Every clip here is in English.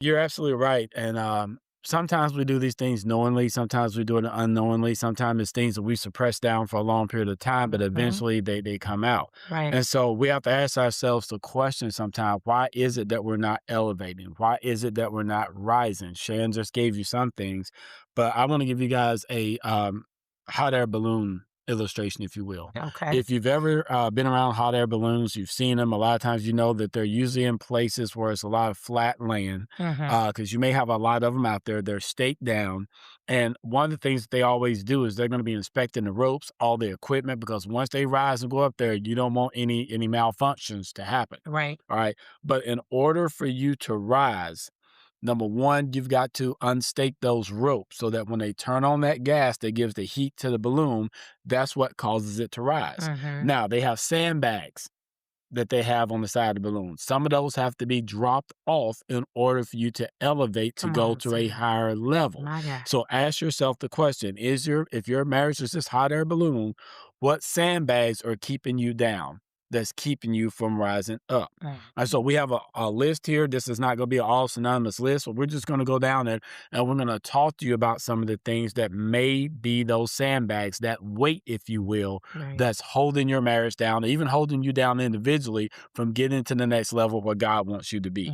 You're absolutely right, and, sometimes we do these things knowingly, sometimes we do it unknowingly, sometimes it's things that we suppress down for a long period of time, but Mhm. eventually they come out, Right. and so we have to ask ourselves the question sometimes, why is it that we're not elevating? Why is it that we're not rising? Shan just gave you some things, but I wanna give you guys a, hot air balloon illustration, if you will. Okay. If you've ever, been around hot air balloons, you've seen them, a lot of times you know that they're usually in places where it's a lot of flat land, Mhm. because you may have a lot of them out there. They're staked down, and one of the things that they always do is they're gonna be inspecting the ropes, all the equipment, because once they rise and go up there, you don't want any malfunctions to happen, Right. all right? But in order for you to rise, number one, you've got to unstake those ropes so that when they turn on that gas that gives the heat to the balloon, that's what causes it to rise. Mhm. Now, they have sandbags that they have on the side of the balloon. Some of those have to be dropped off in order for you to elevate to Come go on, to a sir. higher level. My God. So ask yourself the question, if your marriage is this hot air balloon, what sandbags are keeping you down that's keeping you from rising up? And Mhm. so we have a list here. This is not going to be an all synonymous list, but we're just going to go down it and we're going to talk to you about some of the things that may be those sandbags, that weight, if you will, Right. that's holding your marriage down, even holding you down individually from getting to the next level where God wants you to be.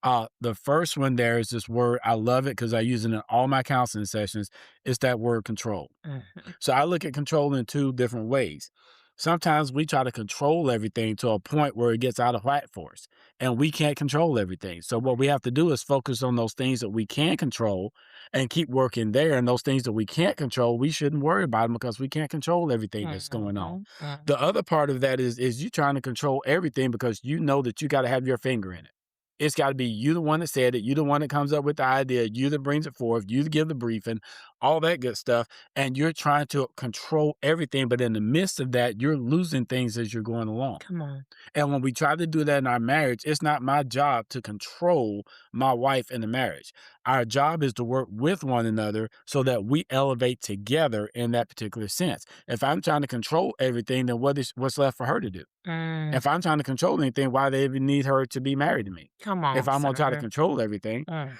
Mhm. The first one there is this word. I love it because I use it in all my counseling sessions. It's that word control. Mhm. So I look at control in two different ways. Sometimes we try to control everything to a point where it gets out of whack for us, and we can't control everything. So what we have to do is focus on those things that we can control and keep working there. And those things that we can't control, we shouldn't worry about them because we can't control everything that's going on. Mhm. Mhm. The other part of that is you trying to control everything because you know that you got to have your finger in it. It's got to be you the one that said it, you the one that comes up with the idea, you that brings it forth, you that give the briefing, all that good stuff, and you're trying to control everything, but in the midst of that, you're losing things as you're going along. Come on. And when we try to do that in our marriage, it's not my job to control my wife in the marriage. Our job is to work with one another so that we elevate together in that particular sense. If I'm trying to control everything, then what's left for her to do? Mm. If I'm trying to control anything, why they even need her to be married to me? Come If on, I'm gonna try to sir. control everything. Mm.